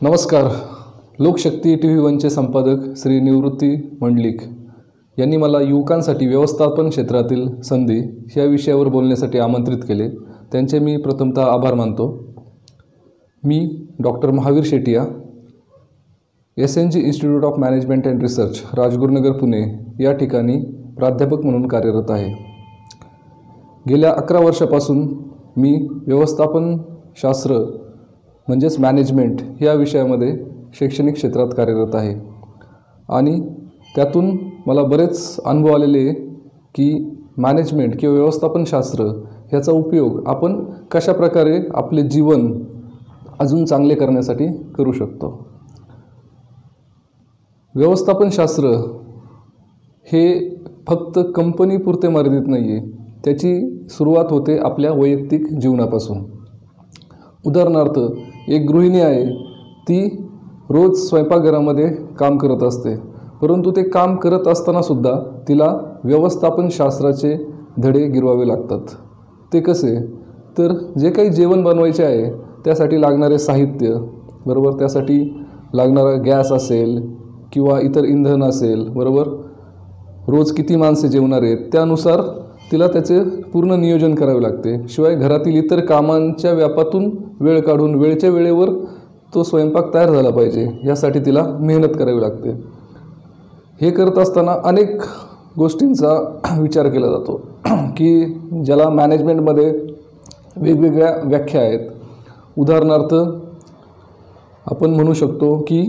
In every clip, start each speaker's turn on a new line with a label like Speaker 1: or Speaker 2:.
Speaker 1: नमस्कार. लोकशक्ती TV1चे संपादक श्री निवृत्ती मंडलिक यांनी मला युवकांसाठी व्यवस्थापन क्षेत्रातील संधी या विषयावर बोलण्यासाठी आमंत्रित केले. त्यांचे मी प्रथमतः आभार मानतो. मी doctor Mahavir Shetia, SNG institute of management and research, Rajgurunagar, Pune या ठिकाणी प्राध्यापक म्हणून कार्यरत आहे. गेल्या 11 वर्षापासून मी व्यवस्थापन शास्त्र म्हणजेच मॅनेजमेंट या विषयामध्ये शैक्षणिक क्षेत्रात कार्यरत आहे आणि त्यातून मला बरेच अनुभव आलेले आहे की मॅनेजमेंट किंवा व्यवस्थापनशास्त्र ह्याचा उपयोग आपण कशा प्रकारे आपले जीवन अजून चांगले करण्यासाठी करू शकतो. व्यवस्थापनशास्त्र हे फक्त कंपनीपुरते मर्यादित नाही आहे. त्याची सुरुवात होते आपल्या वैयक्तिक जीवनापासून. उदाहरणार्थ, एक गृहिणी आहे, ती रोज स्वयंपाकघरामध्ये काम करत असते, परंतु ते काम करत असतानासुद्धा तिला व्यवस्थापनशास्त्राचे धडे गिरवावे लागतात. ते कसे? तर जे काही जेवण बनवायचे आहे त्यासाठी लागणारे साहित्य, बरोबर, त्यासाठी लागणारा गॅस असेल किंवा इतर इंधन असेल, बरोबर, रोज किती माणसे जेवणार आहेत त्यानुसार तिला त्याचे पूर्ण नियोजन करावे लागते. शिवाय घरातील इतर कामांच्या व्यापातून वेळ काढून वेळच्या वेळेवर तो स्वयंपाक तयार झाला पाहिजे यासाठी तिला मेहनत करावी लागते. हे करत असताना अनेक गोष्टींचा विचार केला जातो की ज्याला मॅनेजमेंटमध्ये वेगवेगळ्या व्याख्या आहेत. उदाहरणार्थ आपण म्हणू शकतो की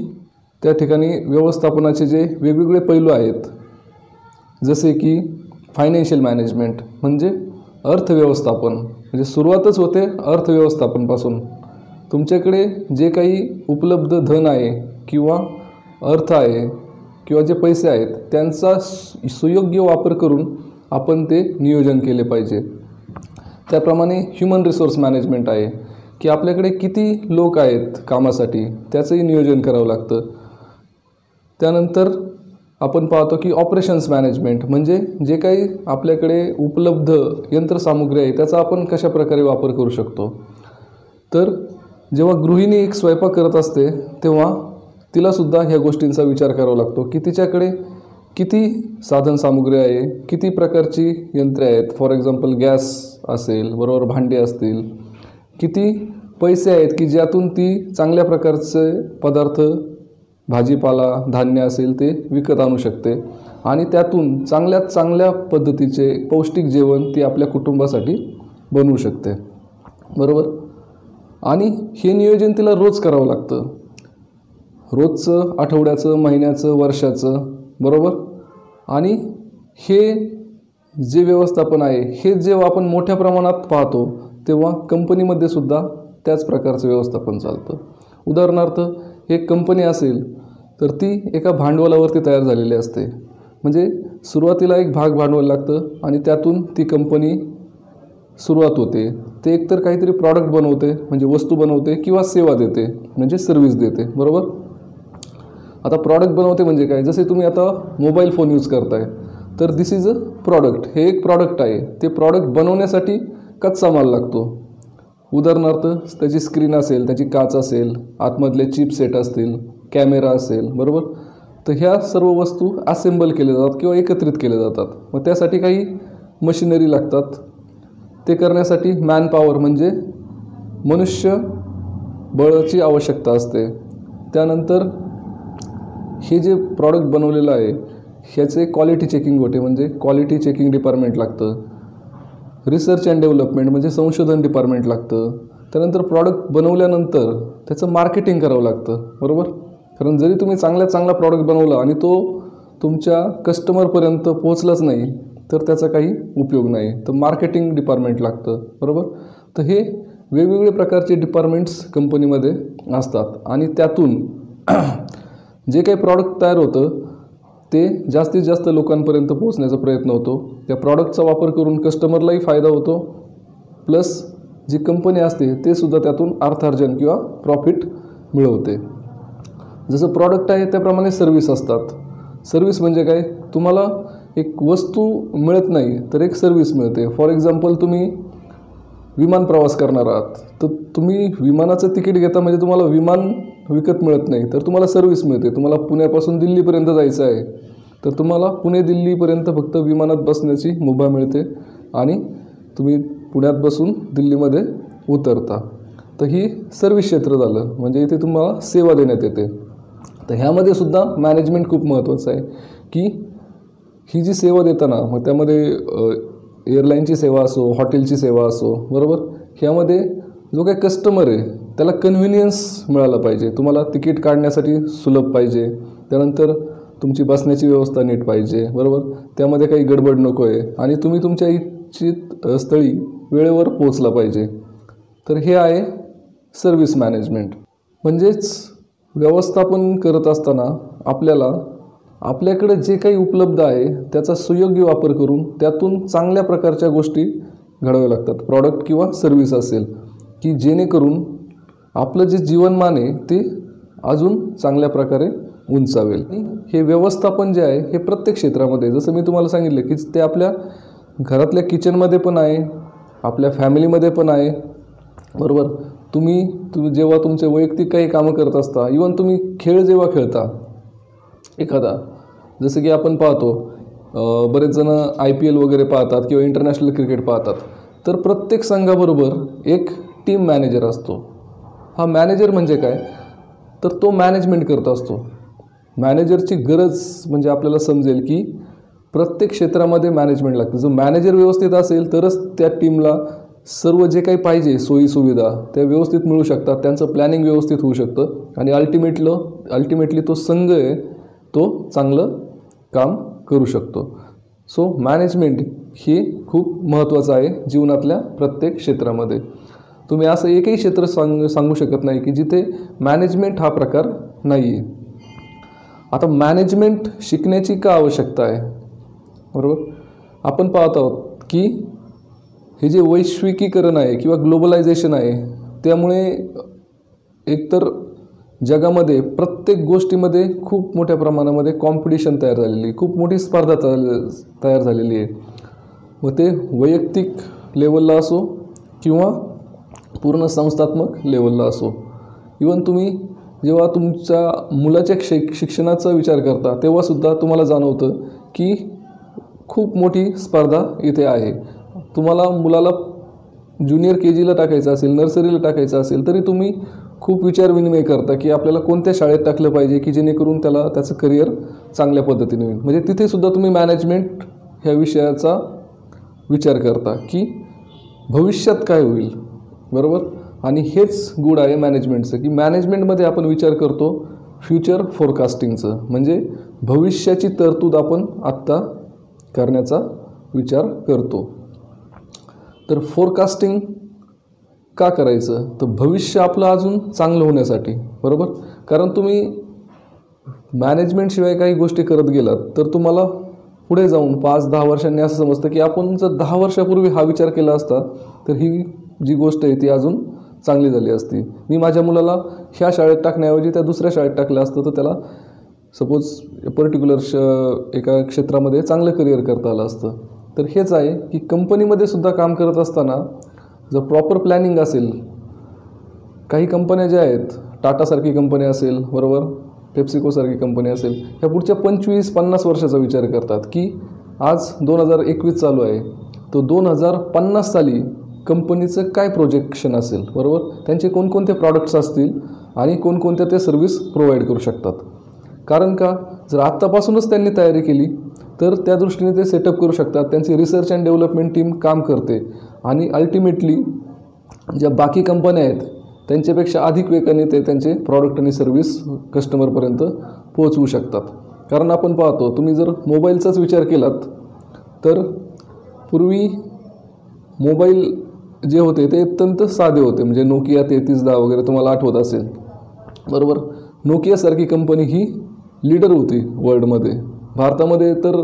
Speaker 1: त्या ठिकाणी व्यवस्थापनाचे जे वेगवेगळे पैलू आहेत, जसे की फायनान्शियल मॅनेजमेंट म्हणजे अर्थव्यवस्थापन, म्हणजे सुरुवातच होते अर्थव्यवस्थापनपासून. तुमच्याकडे जे काही उपलब्ध धन आहे किंवा अर्थ आहे किंवा जे पैसे आहेत त्यांचा सुयोग्य वापर करून आपण ते नियोजन केले पाहिजे. त्याप्रमाणे ह्युमन रिसोर्स मॅनेजमेंट आहे की आपल्याकडे किती लोक आहेत कामासाठी त्याचंही नियोजन करावं लागतं. त्यानंतर आपण पाहतो की ऑपरेशन्स मॅनेजमेंट म्हणजे जे काही आपल्याकडे उपलब्ध यंत्रसामुग्री आहे त्याचा आपण कशा प्रकारे वापर करू शकतो. तर जेव्हा गृहिणी एक स्वयंपाक करत असते तेव्हा तिलासुद्धा ह्या गोष्टींचा विचार करावा लागतो की तिच्याकडे किती साधनसामुग्री आहे, किती प्रकारची यंत्रे आहेत. फॉर एक्झाम्पल गॅस असेल, बरोबर, भांडी असतील, किती पैसे आहेत की ज्यातून ती चांगल्या प्रकारचे पदार्थ, भाजीपाला, धान्य असेल ते विकत आणू शकते आणि त्यातून चांगल्यात चांगल्या पद्धतीचे पौष्टिक जेवण ती आपल्या कुटुंबासाठी बनवू शकते, बरोबर. आणि हे नियोजन तिला रोज करावं लागतं, रोजचं, आठवड्याचं, महिन्याचं, वर्षाचं, बरोबर. आणि हे जे व्यवस्थापन आहे हे जेव्हा आपण मोठ्या प्रमाणात पाहतो तेव्हा कंपनीमध्ये सुद्धा त्याच प्रकारचं व्यवस्थापन चालतं. उदाहरणार्थ, एक कंपनी असेल तर ती एका भांडवलावरती तयार झालेली असते. म्हणजे सुरुवातीला एक भांडवल लागतं आणि त्यातून ती कंपनी सुरुवात होते. ते एकतर काहीतरी प्रॉडक्ट बनवते म्हणजे वस्तू बनवते किंवा सेवा देते म्हणजे सर्व्हिस देते, बरोबर. आता प्रॉडक्ट बनवते म्हणजे काय? जसे तुम्ही आता मोबाईल फोन यूज करताय तर दिस इज अ प्रॉडक्ट. हे एक प्रॉडक्ट आहे. ते प्रॉडक्ट बनवण्यासाठी कच्चा माल लागतो. उदाहरणार्थ, त्याची स्क्रीन असेल, त्याची काच असेल, आतमधले चिपसेट असतील, कॅमेरा असेल, बरोबर. तर ह्या सर्व वस्तू असेंबल केल्या जातात किंवा एकत्रित केल्या जातात. मग त्यासाठी काही मशिनरी लागतात. ते करण्यासाठी मॅनपॉवर म्हणजे मनुष्य बळाची आवश्यकता असते. त्यानंतर हे जे प्रॉडक्ट बनवलेलं आहे ह्याचे क्वालिटी चेकिंग होते म्हणजे क्वालिटी चेकिंग डिपार्टमेंट लागतं. रिसर्च अँड डेव्हलपमेंट म्हणजे संशोधन डिपार्टमेंट लागतं. त्यानंतर प्रॉडक्ट बनवल्यानंतर त्याचं मार्केटिंग करावं लागतं, बरोबर. कारण जरी तुम्ही चांगला प्रॉडक्ट बनवला आणि तो तुमच्या कस्टमरपर्यंत पोहोचलाच नाही तर त्याचा काही उपयोग नाही. तर मार्केटिंग डिपार्टमेंट लागतं, बरोबर. तर हे वेगवेगळे प्रकारचे डिपार्टमेंट्स कंपनीमध्ये असतात आणि त्यातून जे काही प्रॉडक्ट तयार होतं ते जास्तीत जास्त लोकांपर्यंत पोहोचण्याचा प्रयत्न होतो. त्या प्रॉडक्टचा वापर करून कस्टमरलाही फायदा होतो, प्लस जी कंपनी असते ते सुद्धा त्यातून अर्थार्जन किंवा प्रॉफिट मिळवते. जसं प्रॉडक्ट आहे त्याप्रमाणे सर्व्हिस असतात. सर्व्हिस म्हणजे काय? तुम्हाला एक वस्तू मिळत नाही तर एक सर्व्हिस मिळते. फॉर एक्झाम्पल, तुम्ही विमान प्रवास करणार आहात तर तुम्ही विमानाचं तिकीट घेता म्हणजे तुम्हाला विमान विकत मिळत नाही, तर तुम्हाला सर्व्हिस मिळते. तुम्हाला पुण्यापासून दिल्लीपर्यंत जायचं आहे तर तुम्हाला पुणे दिल्लीपर्यंत फक्त विमानात बसण्याची मुभा मिळते आणि तुम्ही पुण्यात बसून दिल्लीमध्ये उतरता. तर ही सर्व्हिस क्षेत्र झालं, म्हणजे इथे तुम्हाला सेवा देण्यात येते. तर ह्यामध्ये सुद्धा मॅनेजमेंट खूप महत्त्वाचं आहे की ही जी सेवा देताना, मग त्यामध्ये एअरलाईनची सेवा असो, हॉटेलची सेवा असो, बरोबर, ह्यामध्ये जो काही कस्टमर आहे त्याला कन्व्हिनियन्स मिळाला पाहिजे. तुम्हाला तिकीट काढण्यासाठी सुलभ पाहिजे, त्यानंतर तुमची बसण्याची व्यवस्था नीट पाहिजे, बरोबर, त्यामध्ये काही गडबड नको आहे आणि तुम्ही तुमच्या इच्छित स्थळी वेळेवर पोहोचला पाहिजे. तर हे आहे सर्व्हिस मॅनेजमेंट. म्हणजेच व्यवस्थापन करत असताना आपल्याकडे जे काही उपलब्ध आहे त्याचा सुयोग्य वापर करून त्यातून चांगल्या प्रकारच्या गोष्टी घडवाव्या लागतात. प्रॉडक्ट किंवा सर्व्हिस असेल की जेणेकरून आपलं जे जीवनमान आहे ते अजून चांगल्या प्रकारे उंचावेल. हे व्यवस्थापन जे आहे हे प्रत्येक क्षेत्रामध्ये, जसं मी तुम्हाला सांगितलं की ते आपल्या घरातल्या किचनमध्ये पण आहे, आपल्या फॅमिलीमध्ये पण आहे, बरोबर. तुम्ही जेव्हा तुमचे वैयक्तिक काही कामं करत असता, इवन तुम्ही खेळ जेव्हा खेळता एखादा, जसं की आपण पाहतो बरेच जण IPL वगैरे पाहतात किंवा इंटरनॅशनल क्रिकेट पाहतात, तर प्रत्येक संघाबरोबर एक टीम मॅनेजर असतो. हा मॅनेजर म्हणजे काय, तर तो मॅनेजमेंट करत असतो. मॅनेजरची गरज म्हणजे आपल्याला समजेल की प्रत्येक क्षेत्रामध्ये मॅनेजमेंट लागते. जो मॅनेजर व्यवस्थित असेल तरच त्या टीमला सर्व जे काही पाहिजे सोयीसुविधा त्या व्यवस्थित मिळू शकतात, त्यांचं प्लॅनिंग व्यवस्थित होऊ शकतं आणि अल्टिमेटली तो संघ आहे तो चांगलं काम करू शकतो. सो मॅनेजमेंट हे खूप महत्त्वाचं आहे जीवनातल्या प्रत्येक क्षेत्रामध्ये. तुम्ही असं एकही क्षेत्र सांगू शकत नाही की जिथे मॅनेजमेंट हा प्रकार नाही आहे. आता मॅनेजमेंट शिकण्याची का आवश्यकता आहे, बरोबर. आपण पाहत आहोत की हे जे वैश्विकीकरण आहे किंवा ग्लोबलायझेशन आहे त्यामुळे एकतर जगामध्ये प्रत्येक गोष्टीमध्ये खूप मोठ्या प्रमाणामध्ये कॉम्पिटिशन तयार झालेली, खूप मोठी स्पर्धा तयार झालेली आहे. व ते वैयक्तिक लेवलला असो किंवा पूर्ण संस्थात्मक लेवलला असो. इवन तुम्ही जेव्हा तुमच्या मुलाच्या शिक्षणाचा विचार करता तेव्हासुद्धा तुम्हाला जाणवतं की खूप मोठी स्पर्धा इथे आहे. तुम्हाला मुलाला ज्युनियर KGला टाकायचं असेल, नर्सरीला टाकायचं असेल, तरी तुम्ही खूप विचारविनिमय करता की आपल्याला कोणत्या शाळेत टाकलं पाहिजे की जेणेकरून त्याला त्याचं करिअर चांगल्या पद्धतीने होईल. म्हणजे तिथेसुद्धा तुम्ही मॅनेजमेंट ह्या विषयाचा विचार करता की भविष्यात काय होईल, बरोबर. आणि हेच गुड आहे मॅनेजमेंटचं की मॅनेजमेंटमध्ये आपण विचार करतो फ्युचर फोरकास्टिंगचं, म्हणजे भविष्याची तरतूद आपण आत्ता करण्याचा विचार करतो. तर फोरकास्टिंग का करायचं, तर भविष्य आपलं अजून चांगलं होण्यासाठी, बरोबर. कारण तुम्ही मॅनेजमेंटशिवाय काही गोष्टी करत गेलात तर तुम्हाला पुढे जाऊन 5-10 वर्षांनी असं समजतं की आपण जर 10 वर्षापूर्वी हा विचार केला असता तर ही जी गोष्ट आहे ती अजून चांगली झाली असती. मी माझ्या मुलाला ह्या शाळेत टाकण्याऐवजी त्या दुसऱ्या शाळेत टाकलं असतं तर त्याला सपोज पर्टिक्युलर एका क्षेत्रामध्ये चांगलं करिअर करता आलं असतं. तर हेच आहे की कंपनीमध्ये सुद्धा काम करत असताना जर प्रॉपर प्लॅनिंग असेल, काही कंपन्या ज्या आहेत, टाटासारखी कंपनी असेल, बरोबर, पेप्सिकोसारखी कंपनी असेल, ह्या पुढच्या 25-50 वर्षाचा विचार करतात की आज 2021 चालू आहे, तो 2050 साली कंपनीचं काय प्रोजेक्शन असेल, बरोबर, त्यांचे कोणकोणते प्रॉडक्ट्स असतील आणि कोणकोणत्या ते सर्व्हिस प्रोव्हाइड करू शकतात. कारण का, जर आत्तापासूनच त्यांनी तयारी केली तर त्या दृष्टीने ते सेटअप करू शकतात. त्यांची रिसर्च अँड डेव्हलपमेंट टीम काम करते आणि अल्टिमेटली ज्या बाकी कंपन्या आहेत त्यांच्यापेक्षा अधिक वेगाने ते त्यांचे प्रॉडक्ट आणि सर्व्हिस कस्टमरपर्यंत पोहोचवू शकतात. कारण आपण पाहतो, तुम्ही जर मोबाईलचाच विचार केलात तर पूर्वी मोबाईल जे होते ते अत्यंत साधे होते, म्हणजे नोकिया 3310 वगैरे तुम्हाला आठवत असेल, बरोबर. नोकियासारखी कंपनी ही लीडर होती वर्ल्डमध्ये. भारतामध्ये तर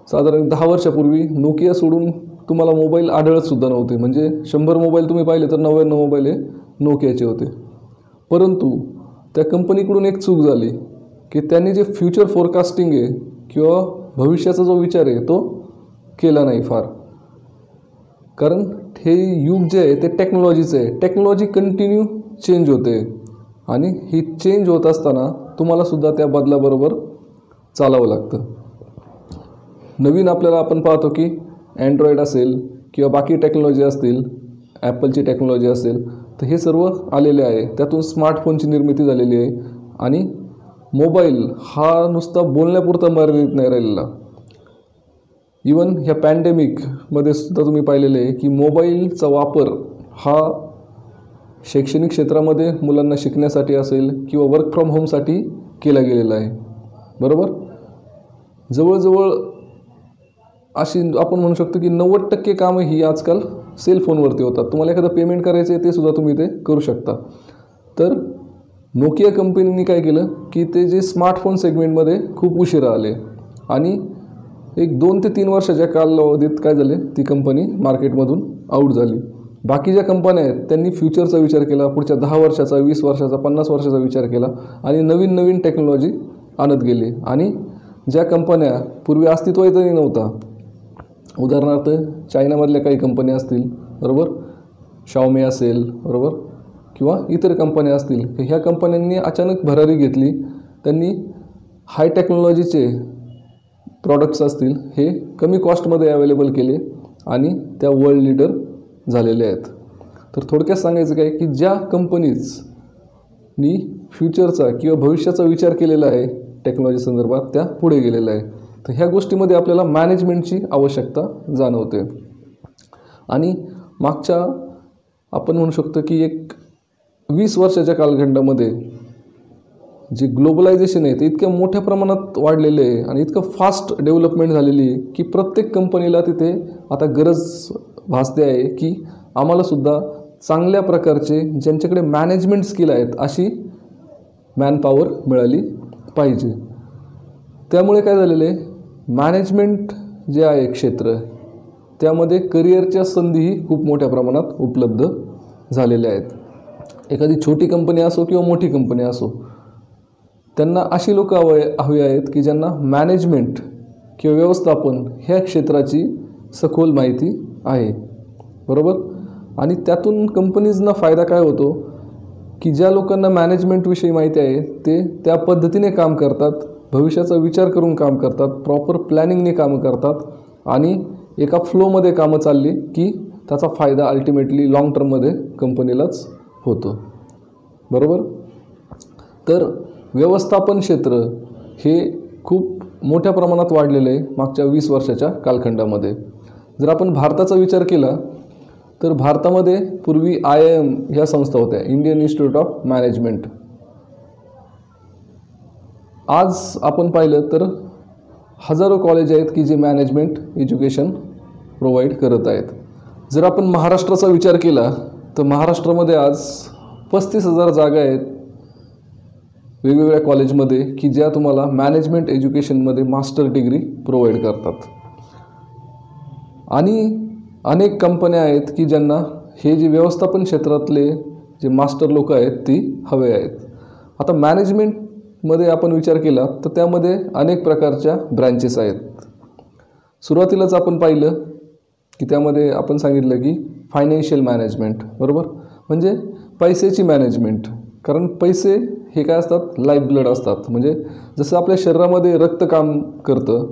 Speaker 1: साधारण 10 वर्षापूर्वी नोकिया सोडून तुम्हाला मोबाईल आढळतसुद्धा नव्हते. म्हणजे 100 मोबाईल तुम्ही पाहिले तर 99 मोबाईल हे नोकियाचे होते. परंतु त्या कंपनीकडून एक चूक झाली की त्यांनी जे फ्युचर फोरकास्टिंग आहे किंवा भविष्याचा जो विचार आहे तो केला नाही फार. कारण हे युग जे आहे ते टेक्नॉलॉजीचं आहे. टेक्नॉलॉजी कंटिन्यू चेंज होते. आणि ही चेंज होत असताना तुम्हालासुद्धा त्या बदलाबरोबर चालावं लागतं. नवीन आपल्याला आपण पाहतो की अँड्रॉईड असेल किंवा बाकी टेक्नॉलॉजी असतील, ॲपलची टेक्नॉलॉजी असेल, तर हे सर्व आलेले आहे. त्यातून स्मार्टफोनची निर्मिती झालेली आहे आणि मोबाईल हा नुसता बोलण्यापुरता मर्यादित नाही राहिलेला. इवन ह्या पॅन्डेमिकमध्ये सुद्धा तुम्ही पाहिलेलं आहे की मोबाईलचा वापर हा शैक्षणिक क्षेत्रामध्ये मुलांना शिकण्यासाठी असेल किंवा वर्क फ्रॉम होमसाठी केला गेलेला आहे. बरोबर, जवळजवळ अशी आपण म्हणू शकतो की 90% कामं ही आजकाल सेल फोनवरती होतात. तुम्हाला एखादं पेमेंट करायचं आहे ते सुद्धा तुम्ही ते करू शकता. तर नोकिया कंपनीने काय केलं की ते जे स्मार्टफोन सेगमेंटमध्ये खूप उशिरा आले आणि एक 2 ते 3 वर्षाच्या कालावधीत काय झाले, ती कंपनी मार्केटमधून आऊट झाली. बाकी ज्या कंपन्या आहेत त्यांनी फ्युचरचा विचार केला, पुढच्या 10 वर्षाचा, 20 वर्षाचा, 50 वर्षाचा विचार केला आणि नवीन नवीन टेक्नॉलॉजी आणत गेले. आणि ज्या कंपन्या पूर्वी अस्तित्वातही नव्हता, उदाहरणार्थ चायनामधल्या काही कंपन्या असतील, बरोबर, शाओमी असेल, बरोबर, किंवा इतर कंपन्या असतील, ह्या कंपन्यांनी अचानक भरारी घेतली. त्यांनी हाय टेक्नॉलॉजीचे प्रॉडक्ट्स असतील हे कमी कॉस्टमध्ये अवेलेबल केले आणि त्या वर्ल्ड लीडर झालेले आहेत. तर थोडक्यात सांगायचं काय की ज्या कंपनीजनी फ्युचरचा किंवा भविष्याचा विचार केलेला आहे टेक्नॉलॉजी संदर्भात, त्या पुढे गेलेल्या आहे. तर ह्या गोष्टीमध्ये आपल्याला मॅनेजमेंटची आवश्यकता जाणवते. आणि मागच्या आपण म्हणू शकतो की एक 20 वर्षाच्या कालखंडामध्ये जे ग्लोबलायझेशन आहे ते इतक्या मोठ्या प्रमाणात वाढलेलं आहे आणि इतकं फास्ट डेव्हलपमेंट झालेली आहे की प्रत्येक कंपनीला तिथे आता गरज भासते आहे की आम्हालासुद्धा चांगल्या प्रकारचे ज्यांच्याकडे मॅनेजमेंट स्किल आहेत अशी मॅनपॉवर मिळाली पाहिजे. त्यामुळे काय झालेलं आहे, मॅनेजमेंट जे आहे क्षेत्र त्यामध्ये करिअरच्या संधीही खूप मोठ्या प्रमाणात उपलब्ध झालेल्या आहेत. एखादी छोटी कंपनी असो किंवा मोठी कंपनी असो, त्यांना अशी लोक हवी आहेत की ज्यांना मॅनेजमेंट किंवा व्यवस्थापन ह्या क्षेत्राची सखोल माहिती आहे. बरोबर, आणि त्यातून कंपनीजना फायदा काय होतो की ज्या लोकांना मॅनेजमेंटविषयी माहिती आहे ते त्या पद्धतीने काम करतात, भविष्याचा विचार करून काम करतात, प्रॉपर प्लॅनिंगने कामं करतात आणि एका फ्लोमध्ये कामं चालली की त्याचा फायदा अल्टिमेटली लाँग टर्ममध्ये कंपनीलाच होतो. बरोबर, तर व्यवस्थापन क्षेत्र हे खूप मोठ्या प्रमाणात वाढलेलं आहे मागच्या 20 वर्षाच्या कालखंडामध्ये. जर आपण भारताचा विचार केला तर भारतामध्ये पूर्वी IIM ह्या संस्था होत्या, इंडियन इन्स्टिट्यूट ऑफ मॅनेजमेंट. आज आपण पाहिलं तर हजारो कॉलेज आहेत की जे मॅनेजमेंट एज्युकेशन प्रोव्हाइड करत आहेत. जर आपण महाराष्ट्राचा विचार केला तर महाराष्ट्रामध्ये आज 35,000 जागा आहेत वेगवेगळ्या कॉलेजमध्ये की ज्या तुम्हाला मॅनेजमेंट एज्युकेशनमध्ये मास्टर डिग्री प्रोव्हाइड करतात. आणि अनेक कंपन्या आहेत की ज्यांना हे जे व्यवस्थापन क्षेत्रातले जे मास्टर लोक आहेत ती हवे आहेत. आता मॅनेजमेंटमध्ये आपण विचार केला तर त्यामध्ये अनेक प्रकारच्या ब्रँचेस आहेत. सुरुवातीलाच आपण पाहिलं की त्यामध्ये आपण सांगितलं की फायनान्शियल मॅनेजमेंट, बरोबर, म्हणजे पैशाची मॅनेजमेंट. कारण पैसे हे काय असतात, लाईफ ब्लड असतात. म्हणजे जसं आपल्या शरीरामध्ये रक्त काम करतं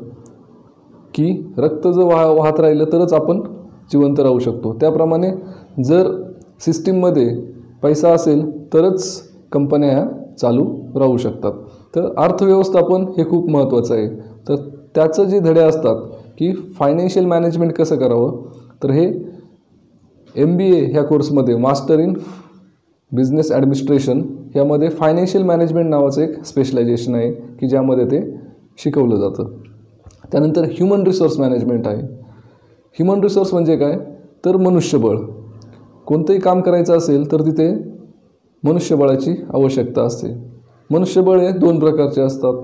Speaker 1: की रक्त जर वाहत राहिलं तरच आपण जिवंत राहू शकतो, त्याप्रमाणे जर सिस्टीममध्ये पैसा असेल तरच कंपन्या ह्या चालू राहू शकतात. तर अर्थव्यवस्थापन हे खूप महत्त्वाचं आहे. तर त्याचं जे धडे असतात की फायनान्शियल मॅनेजमेंट कसं करावं, तर हे MBA ह्या कोर्समध्ये मास्टर इन बिझनेस ॲडमिनिस्ट्रेशन ह्यामध्ये फायनान्शियल मॅनेजमेंट नावाचं एक स्पेशलायझेशन आहे की ज्यामध्ये ते शिकवलं जातं. त्यानंतर ह्युमन रिसोर्स मॅनेजमेंट आहे. ह्युमन रिसोर्स म्हणजे काय, तर मनुष्यबळ. कोणतंही काम करायचं असेल तर तिथे मनुष्यबळाची आवश्यकता असते. मनुष्यबळ हे 2 प्रकारचे असतात.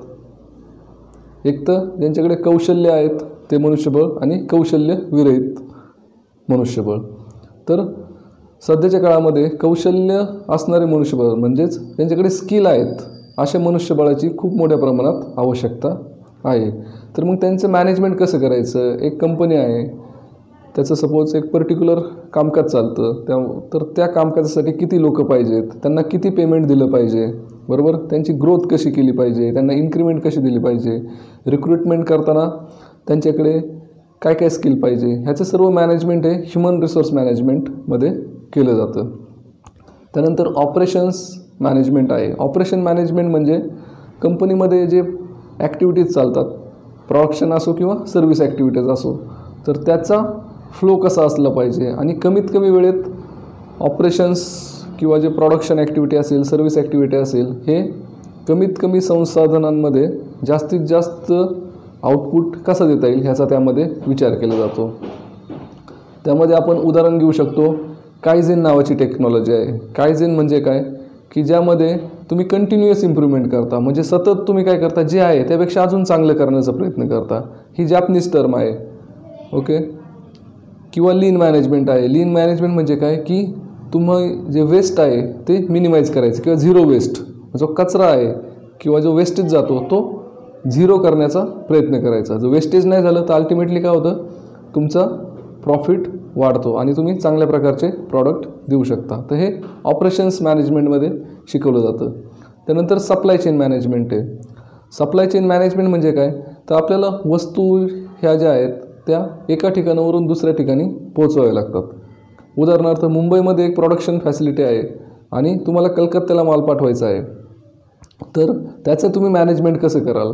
Speaker 1: एक तर ज्यांच्याकडे कौशल्य आहेत ते मनुष्यबळ आणि कौशल्य विरहित मनुष्यबळ. तर सध्याच्या काळामध्ये कौशल्य असणारे मनुष्यबळ म्हणजेच ज्यांच्याकडे स्किल आहेत अशा मनुष्यबळाची खूप मोठ्या प्रमाणात आवश्यकता आहे. तर मग त्यांचं मॅनेजमेंट कसं करायचं, एक कंपनी आहे त्याचं सपोज एक पर्टिक्युलर कामकाज चालतं तर त्या कामकाजासाठी किती लोक पाहिजेत, त्यांना किती पेमेंट दिलं पाहिजे, बरोबर, त्यांची ग्रोथ कशी केली पाहिजे, त्यांना इन्क्रिमेंट कशी दिली पाहिजे, रिक्रुटमेंट करताना त्यांच्याकडे काय काय स्किल पाहिजे, ह्याचं सर्व मॅनेजमेंट हे ह्युमन रिसोर्स मॅनेजमेंटमध्ये केलं जातं. त्यानंतर ऑपरेशन्स मॅनेजमेंट आहे. ऑपरेशन मॅनेजमेंट म्हणजे कंपनीमध्ये जे ॲक्टिव्हिटीज चालतात, प्रोडक्शन असो किंवा सर्व्हिस ॲक्टिव्हिटीज असो, तर त्याचा फ्लो कसा असला पाहिजे आणि कमीत कमी वेळेत ऑपरेशन्स किंवा जे प्रोडक्शन ॲक्टिव्हिटी असेल, सर्व्हिस ॲक्टिव्हिटी असेल, हे कमीत कमी संसाधनांमध्ये जास्तीत जास्त आउटपुट कसा देता येईल ह्याचा त्यामध्ये विचार केला जातो. त्यामध्ये आपण उदाहरण घेऊ शकतो, कायझेन नावाची टेक्नॉलॉजी आहे. कायझेन म्हणजे काय की ज्यामध्ये तुम्ही कंटिन्युअस इम्प्रूव्हमेंट करता, म्हणजे सतत तुम्ही काय करता, जे आहे त्यापेक्षा अजून चांगलं करण्याचा प्रयत्न करता. ही जॅपनीज टर्म आहे. ओके. किंवा लीन मॅनेजमेंट आहे. लीन मॅनेजमेंट म्हणजे काय की तुम्ही जे वेस्ट आहे ते मिनिमाइज करायचं किंवा झिरो वेस्ट, जो कचरा आहे किंवा जो वेस्टेज जातो तो झिरो करण्याचा प्रयत्न करायचा. जो वेस्टेज नाही झालं तर अल्टिमेटली काय होतं, तुमचा प्रॉफिट वाढतो आणि तुम्ही चांगल्या प्रकारचे प्रॉडक्ट देऊ शकता. तर हे ऑपरेशन्स मॅनेजमेंटमध्ये शिकवलं जातं. त्यानंतर सप्लाय चेन मॅनेजमेंट आहे. सप्लाय चेन मॅनेजमेंट म्हणजे काय, तर आपल्याला वस्तू ह्या ज्या आहेत त्या एका ठिकाणावरून दुसऱ्या ठिकाणी पोहोचवाव्या लागतात. उदाहरणार्थ मुंबईमध्ये एक प्रोडक्शन फॅसिलिटी आहे आणि तुम्हाला कलकत्त्याला माल पाठवायचा आहे, तर त्याचं तुम्ही मॅनेजमेंट कसं कराल.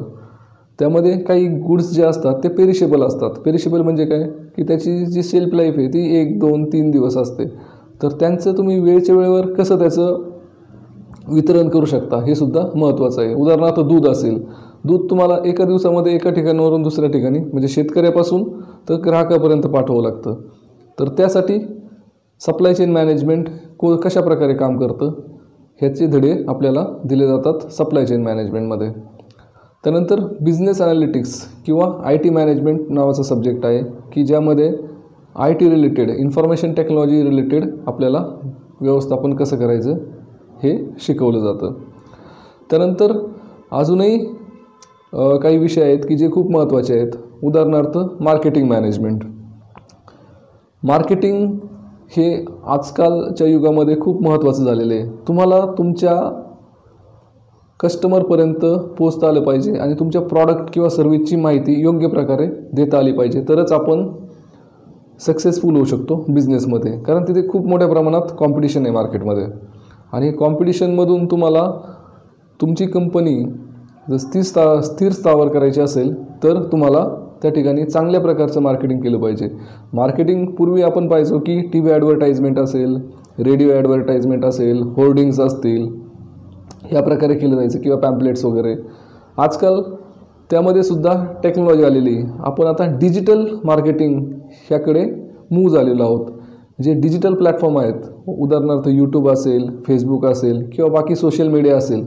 Speaker 1: त्यामध्ये काही गुड्स जे असतात ते पेरिशेबल असतात. पेरिशेबल म्हणजे काय की त्याची जी शेल्फ लाईफ आहे ती 1, 2, 3 दिवस असते. तर त्यांचं तुम्ही वेळच्या वेळेवर कसं त्याचं वितरण करू शकता हे सुद्धा महत्त्वाचं आहे. उदाहरणार्थ दूध असेल, दूध तुम्हाला एका दिवसामध्ये एका ठिकाणावरून दुसऱ्या ठिकाणी म्हणजे शेतकऱ्यापासून तर ग्राहकापर्यंत पाठवावं लागतं. तर त्यासाठी सप्लाय चेन मॅनेजमेंट कशा प्रकारे काम करतं ह्याचे धडे आपल्याला दिले जातात सप्लाय चेन मॅनेजमेंटमध्ये. त्यानंतर बिझनेस ॲनालिटिक्स किंवा IT मॅनेजमेंट नावाचा सब्जेक्ट आहे की ज्यामध्ये IT related, information technology related आपल्याला व्यवस्थापन कसं करायचं हे शिकवलं जातं. त्यानंतर अजूनही काही विषय आहेत की जे खूप महत्त्वाचे आहेत. उदाहरणार्थ मार्केटिंग मॅनेजमेंट. मार्केटिंग हे आजकालच्या युगामध्ये खूप महत्त्वाचं झालेलं आहे. तुम्हाला तुमच्या कस्टमरपर्यंत पोचता आलं पाहिजे आणि तुमच्या प्रॉडक्ट किंवा सर्व्हिसची माहिती योग्य प्रकारे देता आली पाहिजे, तरच आपण सक्सेसफुल होऊ शकतो बिझनेसमध्ये. कारण तिथे खूप मोठ्या प्रमाणात कॉम्पिटिशन आहे मार्केटमध्ये आणि कॉम्पिटिशनमधून तुम्हाला तुमची कंपनी जर स्थिर स्थावर करायची असेल तर तुम्हाला त्या ठिकाणी चांगल्या प्रकारचं मार्केटिंग केलं पाहिजे. मार्केटिंग पूर्वी आपण पाहायचो की TV ॲडव्हर्टाइजमेंट असेल, रेडिओ ॲडव्हर्टाइजमेंट असेल, होर्डिंग्स असतील, ह्या प्रकारे केलं जायचं किंवा पॅम्पलेट्स वगैरे. आजकाल त्यामध्ये सुद्धा टेक्नॉलॉजी आलेली. आपण आता डिजिटल मार्केटिंग ह्याकडे मूव्ह झालेलो आहोत. जे डिजिटल प्लॅटफॉर्म आहेत, उदाहरणार्थ यूट्यूब असेल, फेसबुक असेल किंवा बाकी सोशल मीडिया असेल,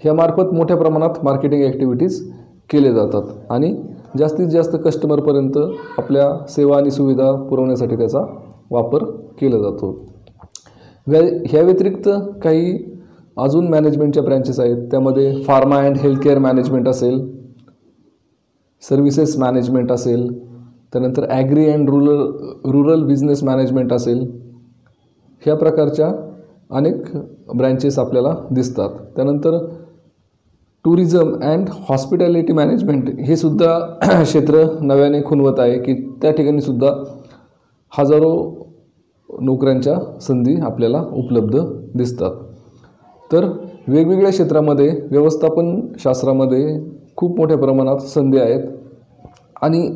Speaker 1: ह्यामार्फत मोठ्या प्रमाणात मार्केटिंग ॲक्टिव्हिटीज केले जातात आणि जास्तीत जास्त कस्टमरपर्यंत आपल्या सेवा आणि सुविधा पुरवण्यासाठी त्याचा वापर केला जातो. ह्या व्यतिरिक्त काही अजून मॅनेजमेंटच्या ब्रँचेस आहेत. त्यामध्ये फार्मा अँड हेल्थकेअर मॅनेजमेंट असेल, सर्व्हिसेस मॅनेजमेंट असेल, त्यानंतर agri and rural business management असेल, ह्या प्रकारच्या अनेक ब्रँचेस आपल्याला दिसतात. त्यानंतर टुरिझम अँड हॉस्पिटॅलिटी मॅनेजमेंट हे सुद्धा क्षेत्र नव्याने खुणवत आहे की त्या ठिकाणीसुद्धा हजारो नोकऱ्यांच्या संधी आपल्याला उपलब्ध दिसतात. तर वेगवेगळ्या क्षेत्रामध्ये व्यवस्थापन शास्त्रामध्ये खूप मोठ्या प्रमाणात संधी आहेत आणि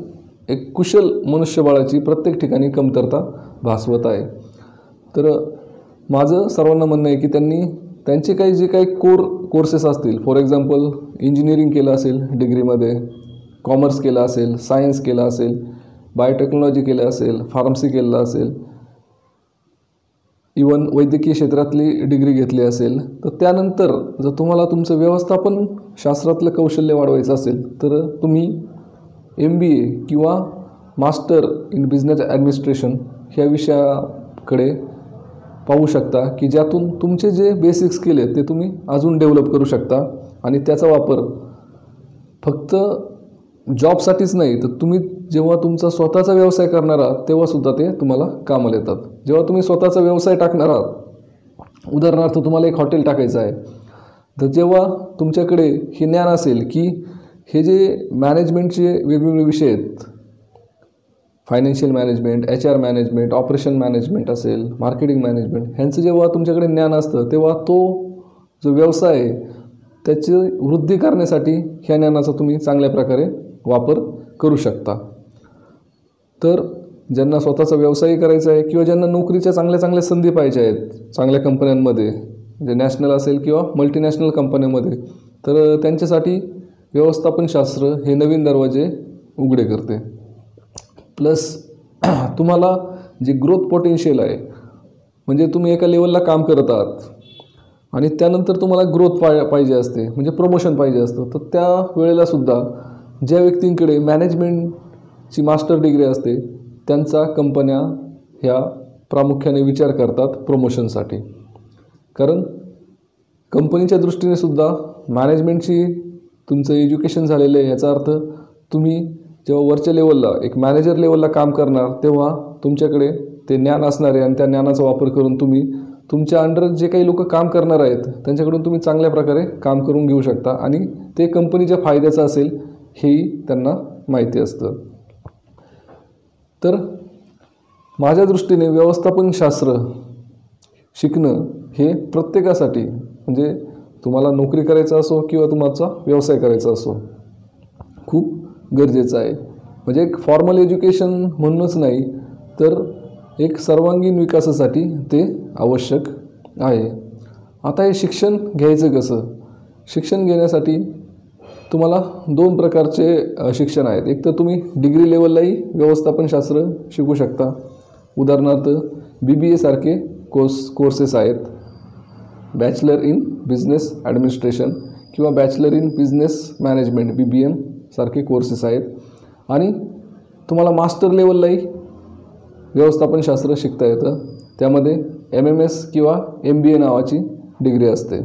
Speaker 1: एक कुशल मनुष्यबळाची प्रत्येक ठिकाणी कमतरता भासवत आहे. तर माझं सर्वांना म्हणणं आहे की त्यांचे जे काही कोर्सेस असतील, फॉर एक्झाम्पल इंजिनिअरिंग केलं असेल डिग्रीमध्ये, कॉमर्स केलं असेल, सायन्स केलं असेल, बायोटेक्नॉलॉजी केलं असेल, फार्मसी केलं असेल, इवन वैद्यकीय क्षेत्रातली डिग्री घेतली असेल, तर त्यानंतर जर तुम्हाला तुमचं व्यवस्थापन शास्त्रातलं कौशल्य वाढवायचं असेल तर तुम्ही MBA किंवा मास्टर इन बिझनेस ॲडमिनिस्ट्रेशन ह्या विषयाकडे पाहू शकता की ज्यातून तुमचे जे बेसिक स्किल आहेत ते तुम्ही अजून डेव्हलप करू शकता आणि त्याचा वापर फक्त जॉबसाठीच नाही तर तुम्ही जेव्हा तुमचा स्वतःचा व्यवसाय करणार आहात तेव्हासुद्धा ते तुम्हाला कामाला येतात. जेव्हा तुम्ही स्वतःचा व्यवसाय टाकणार आहात, उदाहरणार्थ तुम्हाला एक हॉटेल टाकायचं आहे, तर जेव्हा तुमच्याकडे हे ज्ञान असेल की हे जे मॅनेजमेंटचे वेगवेगळे विषय आहेत, financial management, HR management, operation management असेल, मार्केटिंग मॅनेजमेंट, ह्यांचं जेव्हा तुमच्याकडे ज्ञान असतं तेव्हा तो जो व्यवसाय आहे त्याची वृद्धी करण्यासाठी ह्या ज्ञानाचा तुम्ही चांगल्या प्रकारे वापर करू शकता. तर ज्यांना स्वतःचा व्यवसाय करायचा आहे किंवा ज्यांना नोकरीच्या चांगल्या चांगल्या संधी पाहिजे आहेत चांगल्या कंपन्यांमध्ये, म्हणजे नॅशनल असेल किंवा मल्टीनॅशनल कंपन्यांमध्ये, तर त्यांच्यासाठी व्यवस्थापनशास्त्र हे नवीन दरवाजे उघडे करते. प्लस तुम्हाला जे ग्रोथ पोटेन्शियल आहे, म्हणजे तुम्ही एका लेवलला काम करत आहात आणि त्यानंतर तुम्हाला ग्रोथ पाहिजे असते, म्हणजे प्रमोशन पाहिजे असतं, तर त्या वेळेलासुद्धा ज्या व्यक्तींकडे मॅनेजमेंटची मास्टर डिग्री असते त्यांचा कंपन्या ह्या प्रामुख्याने विचार करतात प्रमोशनसाठी. कारण कंपनीच्या दृष्टीने सुद्धा मॅनेजमेंटची तुमचं एज्युकेशन झालेलं आहे, याचा अर्थ तुम्ही जेव्हा वरच्या लेवलला एक मॅनेजर लेवलला काम करणार तेव्हा तुमच्याकडे ते ज्ञान असणार आहे आणि त्या ज्ञानाचा वापर करून तुम्ही तुमच्या अंडर जे काही लोक काम करणार आहेत त्यांच्याकडून तुम्ही चांगल्या प्रकारे काम करून घेऊ शकता आणि ते कंपनीच्या फायद्याचं असेल हेही त्यांना माहिती असतं. तर माझ्या दृष्टीने व्यवस्थापनशास्त्र शिकणं हे प्रत्येकासाठी, म्हणजे तुम्हाला नोकरी करायचा असो किंवा तुमचा व्यवसाय करायचा असो, खूप गरजेचं आहे. म्हणजे एक फॉर्मल एज्युकेशन म्हणूनच नाही तर एक सर्वांगीण विकासासाठी ते आवश्यक आहे. आता हे शिक्षण घ्यायचं कसं? शिक्षण घेण्यासाठी तुम्हाला 2 प्रकारचे शिक्षण आहेत. एक तर तुम्ही डिग्री लेवललाही व्यवस्थापनशास्त्र शिकू शकता. उदाहरणार्थ BBA सारखे कोर्सेस आहेत, बॅचलर इन बिझनेस ॲडमिनिस्ट्रेशन किंवा bachelor in business management BBM सारखे कोर्सेस आहेत. आणि तुम्हाला मास्टर लेवललाही व्यवस्थापनशास्त्र शिकता येतं. त्यामध्ये MMS किंवा MBA नावाची डिग्री असते.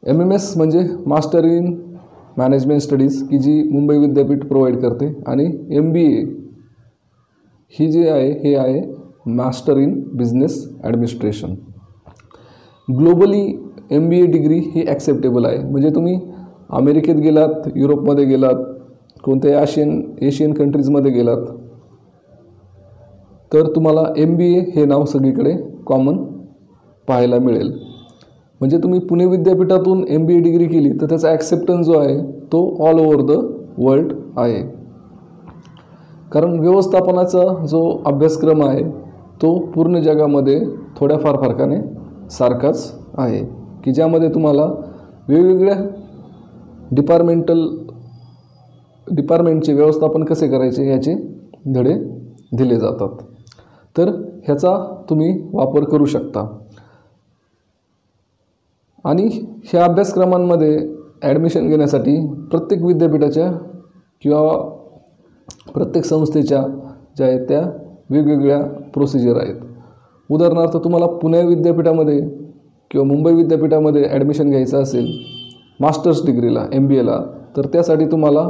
Speaker 1: MMS म्हणजे मास्टर इन मॅनेजमेंट स्टडीज की जी मुंबई विद्यापीठ प्रोव्हाइड करते आणि MBA ही जी आहे हे आहे master in business administration. Globally MBA degree he acceptable आहे. म्हणजे तुम्ही अमेरिकेत गेलात, युरोपमध्ये गेलात, कोणत्याही एशियन कंट्रीजमध्ये गेलात तर तुम्हाला MBA हे नाव सगळीकडे कॉमन पाहायला मिळेल. म्हणजे तुम्ही पुणे विद्यापीठातून MBA डिग्री केली तर त्याचा ॲक्सेप्टन्स जो आहे तो ऑल ओव्हर द वर्ल्ड आहे. कारण व्यवस्थापनाचा जो अभ्यासक्रम आहे तो पूर्ण जगामध्ये थोड्याफार फरकाने सारखाच आहे, की ज्यामध्ये तुम्हाला वेगवेगळ्या डिपार्टमेंटचे व्यवस्थापन कसे करायचे याचे धडे दिले जातात. तर ह्याचा तुम्ही वापर करू शकता. आणि ह्या अभ्यासक्रमांमध्ये ॲडमिशन घेण्यासाठी प्रत्येक विद्यापीठाच्या किंवा प्रत्येक संस्थेच्या ज्या आहेत त्या वेगवेगळ्या प्रोसिजर आहेत. उदाहरणार्थ तुम्हाला पुणे विद्यापीठामध्ये किंवा मुंबई विद्यापीठामध्ये ॲडमिशन घ्यायचं असेल मास्टर्स डिग्रीला MBAला, तर त्यासाठी तुम्हाला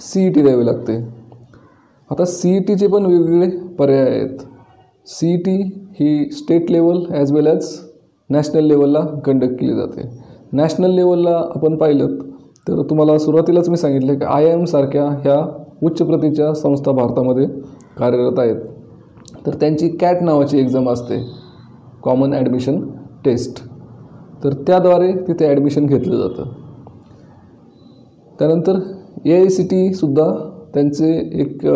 Speaker 1: CET द्यावी लागते. आता CETचे पण वेगवेगळे पर्याय आहेत. CET ही स्टेट लेवल ॲज वेल ॲज नॅशनल लेवलला कंडक्ट केली जाते. नॅशनल लेवलला आपण पाहिलं तर तुम्हाला सुरुवातीलाच मी सांगितलं की IIM सारख्या ह्या उच्च प्रतीच्या संस्था भारतामध्ये कार्यरत आहेत. तर त्यांची CAT नावाची एक्झाम असते, कॉमन ॲडमिशन टेस्ट. तर त्याद्वारे तिथे ॲडमिशन घेतलं जातं. त्यानंतर AICTE सुद्धा त्यांचे एक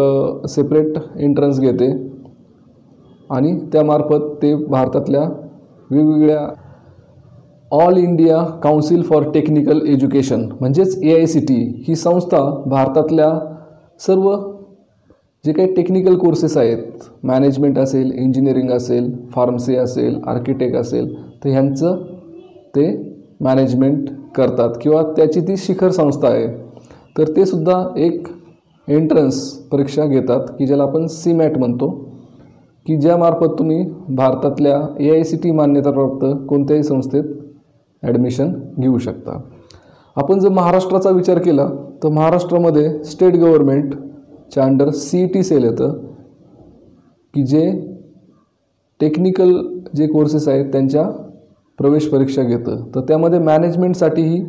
Speaker 1: सेपरेट एंट्रन्स घेते आणि त्यामार्फत ते भारतातल्या वेगवेगळ्या all India council for technical education म्हणजेच AICTE ही संस्था भारतातल्या सर्व जे काही टेक्निकल कोर्सेस आहेत, मॅनेजमेंट असेल, इंजिनिअरिंग असेल, फार्मसी असेल, आर्किटेक्ट असेल, तर ह्यांचं ते मॅनेजमेंट करतात किंवा त्याची ती शिखर संस्था आहे. तर ते सुद्धा एक एंट्रन्स परीक्षा घेतात की ज्याला आपण CMAT म्हणतो, की ज्यामार्फत तुम्ही भारतातल्या AICTE मान्यताप्राप्त कोणत्याही संस्थेत ॲडमिशन घेऊ शकता. आपण जर महाराष्ट्राचा विचार केला तर महाराष्ट्रामध्ये स्टेट गव्हर्नमेंटच्या अंडर CET सेल येतं की जे टेक्निकल जे कोर्सेस आहेत त्यांच्या प्रवेश परीक्षा घेतं. तर त्यामध्ये मॅनेजमेंटसाठीही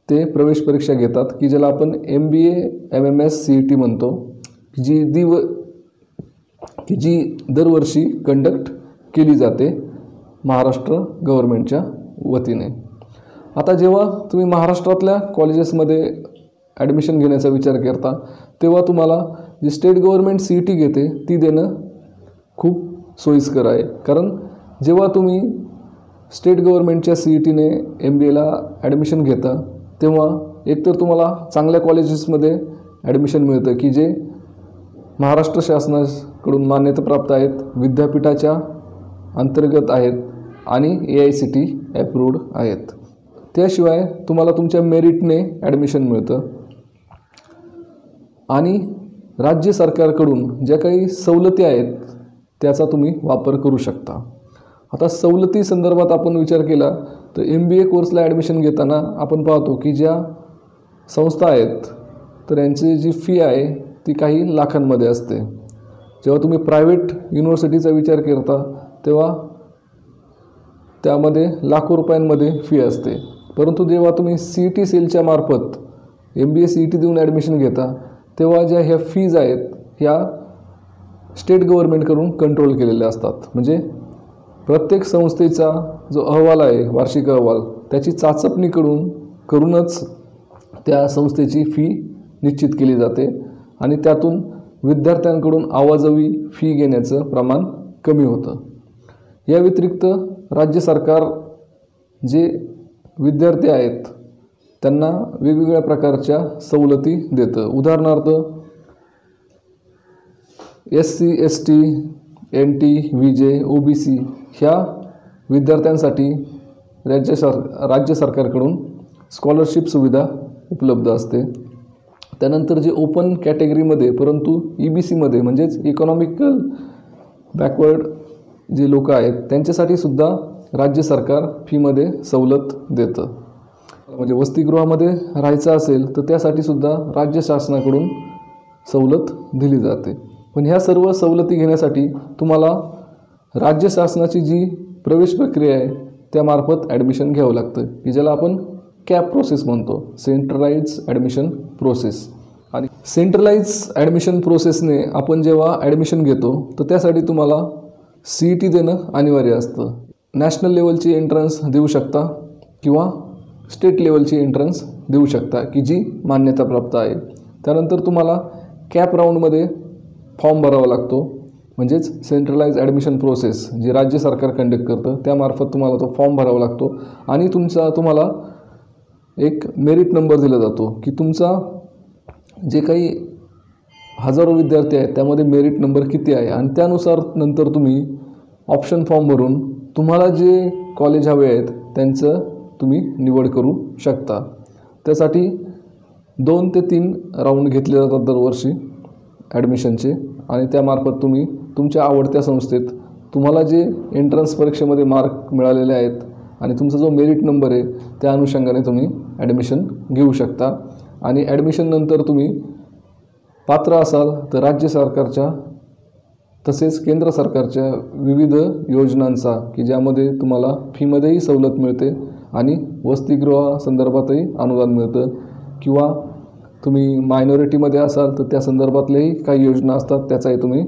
Speaker 1: ते प्रवेश परीक्षा घेतात की ज्याला आपण MBA MMS CET म्हणतो, की जी दरवर्षी कंडक्ट केली जाते महाराष्ट्र गव्हर्नमेंटच्या वतीने. आता जेव्हा तुम्ही महाराष्ट्रातल्या कॉलेजेसमध्ये ॲडमिशन घेण्याचा विचार करता तेव्हा तुम्हाला जी स्टेट गव्हर्नमेंट CET घेते ती देणं खूप सोयीस्कर आहे. कारण जेव्हा तुम्ही स्टेट गव्हर्नमेंटच्या CETने MBAला ॲडमिशन घेता तेव्हा एकतर तुम्हाला चांगल्या कॉलेजेसमध्ये ॲडमिशन मिळतं की जे महाराष्ट्र शासनाकडून मान्यताप्राप्त आहेत, विद्यापीठाच्या अंतर्गत आहेत आणि AICT ॲप्रूव्ड आहेत. त्याशिवाय तुम्हाला तुमच्या मेरिटने ॲडमिशन मिळतं आणि राज्य सरकारकडून ज्या काही सवलती आहेत त्याचा तुम्ही वापर करू शकता. आता सवलती संदर्भात आपण विचार केला तर MBA कोर्सला ॲडमिशन घेताना आपण पाहतो की ज्या संस्था आहेत तर यांची जी फी आहे ती काही लाखांमध्ये असते. जेव्हा तुम्ही प्रायव्हेट युनिव्हर्सिटीचा विचार करता तेव्हा त्यामध्ये लाखो रुपयांमध्ये फी असते. परंतु जेव्हा तुम्ही CET सेलच्या मार्फत MBA CET देऊन ॲडमिशन घेता तेव्हा ज्या ह्या फीज आहेत ह्या स्टेट गव्हर्नमेंटकडून कंट्रोल केलेल्या असतात. म्हणजे प्रत्येक संस्थेचा जो अहवाल आहे, वार्षिक अहवाल, त्याची चाचपणी करूनच त्या संस्थेची फी निश्चित केली जाते आणि त्यातून विद्यार्थ्यांकडून आवाजवी फी घेण्याचं प्रमाण कमी होतं. या व्यतिरिक्त राज्य सरकार जे विद्यार्थी आहेत त्यांना वेगवेगळ्या प्रकारच्या सवलती देतं. उदाहरणार्थ SC ST NT VJ OBC ह्या विद्यार्थ्यांसाठी राज्य सरकारकडून स्कॉलरशिप सुविधा उपलब्ध असते. त्यानंतर जे ओपन कॅटेगरीमध्ये परंतु EBCमध्ये म्हणजेच इकॉनॉमिकल बॅकवर्ड जे लोक आहेत त्यांच्यासाठी सुद्धा राज्य सरकार फीमध्ये सवलत देतं. म्हणजे वसतिगृहामध्ये राहायचं असेल तर त्यासाठी सुद्धा राज्य शासनाकडून सवलत दिली जाते. पण ह्या सर्व सवलती घेण्यासाठी तुम्हाला राज्य शासनाची जी प्रवेश प्रक्रिया आहे त्यामार्फत ॲडमिशन घ्यावं लागतं की ज्याला आपण CAP प्रोसेस म्हणतो, सेंट्रलाइज ॲडमिशन प्रोसेस. आणि सेंट्रलाइज ॲडमिशन प्रोसेसने आपण जेव्हा ॲडमिशन घेतो तर त्यासाठी तुम्हाला CET देणं अनिवार्य असतं. नॅशनल लेवलची एंट्रन्स देऊ शकता किंवा स्टेट लेवलची एंट्रन्स देऊ शकता की जी मान्यताप्राप्त आहे. त्यानंतर तुम्हाला CAP राऊंडमध्ये फॉर्म भरावा लागतो. म्हणजेच सेंट्रलाइज ॲडमिशन प्रोसेस जे राज्य सरकार कंडक्ट करतं त्यामार्फत तुम्हाला तो फॉर्म भरावा लागतो आणि तुम्हाला एक मेरिट नंबर दिला जातो की तुमचा जे काही हजारो विद्यार्थी आहेत त्यामध्ये मेरिट नंबर किती आहे आणि त्यानुसार नंतर तुम्ही ऑप्शन फॉर्म भरून तुम्हाला जे कॉलेज हवे आहेत त्यांचं तुम्ही निवड करू शकता. त्यासाठी 2 ते 3 राऊंड घेतले जातात दरवर्षी ॲडमिशनचे आणि त्यामार्फत तुम्ही तुमच्या आवडत्या संस्थेत तुम्हाला जे एंट्रन्स परीक्षेमध्ये मार्क मिळालेले आहेत आणि तुमचा जो मेरिट नंबर आहे त्या अनुषंगाने तुम्ही ॲडमिशन घेऊ शकता. आणि ॲडमिशननंतर तुम्ही पात्र असाल तर राज्य सरकारच्या तसेच केंद्र सरकारच्या विविध योजनांचा की ज्यामध्ये तुम्हाला फीमध्येही सवलत मिळते आणि वसतिगृहासंदर्भातही अनुदान मिळतं किंवा तुम्ही मायनॉरिटीमध्ये असाल तर त्या संदर्भातल्याही काही योजना असतात त्याचाही तुम्ही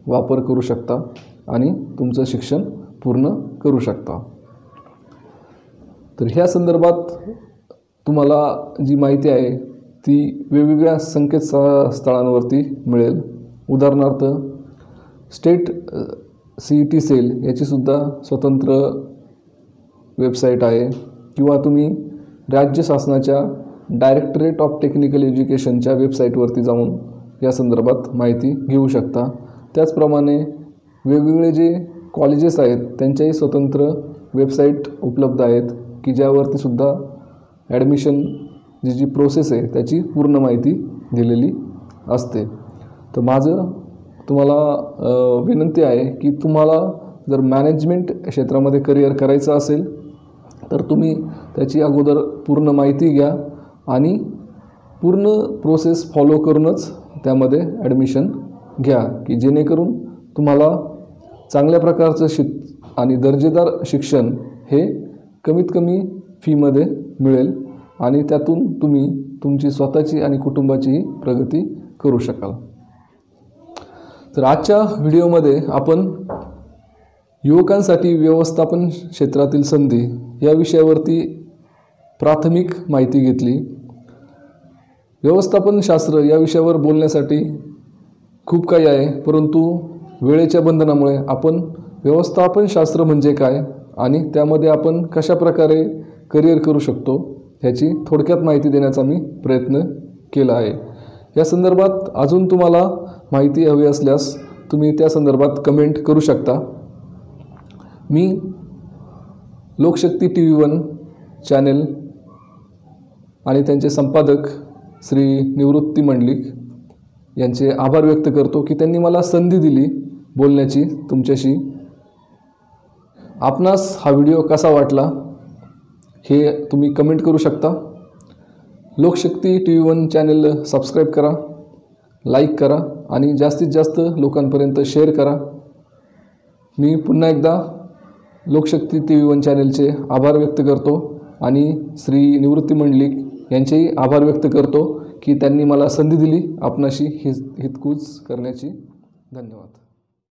Speaker 1: वापर करू शकता आणि तुमचं शिक्षण पूर्ण करू शकता. तर ह्या संदर्भात तुम्हाला जी माहिती आहे ती वेगवेगळ्या संकेतस्थळांवरती मिळेल. उदाहरणार्थ स्टेट CET सेल याचीसुद्धा स्वतंत्र वेबसाईट आहे किंवा तुम्ही राज्य शासनाच्या डायरेक्टरेट ऑफ टेक्निकल एज्युकेशनच्या वेबसाईटवरती जाऊन या संदर्भात माहिती घेऊ शकता. त्याचप्रमाणे वेगवेगळे जे कॉलेजेस आहेत त्यांच्याही स्वतंत्र वेबसाईट उपलब्ध आहेत की ज्यावरती सुद्धा ॲडमिशन जी प्रोसेस आहे त्याची पूर्ण माहिती दिलेली असते. तर माझं तुम्हाला विनंती आहे की तुम्हाला जर मॅनेजमेंट क्षेत्रामध्ये करिअर करायचं असेल तर तुम्ही त्याची अगोदर पूर्ण माहिती घ्या आणि पूर्ण प्रोसेस फॉलो करूनच त्यामध्ये ॲडमिशन घ्या, की जेणेकरून तुम्हाला चांगल्या प्रकारचं आणि दर्जेदार शिक्षण हे कमीत कमी फीमध्ये मिळेल आणि त्यातून तुम्ही तुमची स्वतःची आणि कुटुंबाचीही प्रगती करू शकाल. तर आजच्या व्हिडिओमध्ये आपण युवकांसाठी व्यवस्थापन क्षेत्रातील संधी या विषयावरती प्राथमिक माहिती घेतली. व्यवस्थापनशास्त्र या विषयावर बोलण्यासाठी खूप काही आहे, परंतु वेळेच्या बंधनामुळे आपण व्यवस्थापनशास्त्र म्हणजे काय आणि त्यामध्ये आपण कशा प्रकारे करिअर करू शकतो ह्याची थोडक्यात माहिती देण्याचा मी प्रयत्न केला आहे. या संदर्भात अजून तुम्हाला माहिती हवी असल्यास तुम्ही त्या संदर्भात कमेंट करू शकता. मी लोकशक्ती TV1 चॅनेल आणि त्यांचे संपादक श्री निवृत्ती मंडलिक यांचे आभार व्यक्त करतो की त्यांनी मला संधी दिली बोलण्याची तुमच्याशी. आपणास हा व्हिडिओ कसा वाटला हे तुम्ही कमेंट करू शकता. लोकशक्ती TV1 चॅनेल सबस्क्राईब करा, लाईक करा आणि जास्तीत जास्त लोकांपर्यंत शेअर करा. मी पुन्हा एकदा लोकशक्ती TV1 चॅनेलचे आभार व्यक्त करतो आणि श्री निवृत्ती मंडलिक यांचेही आभार व्यक्त करतो की त्यांनी मला संधी दिली आपणाशी हितगुज करण्याची. धन्यवाद.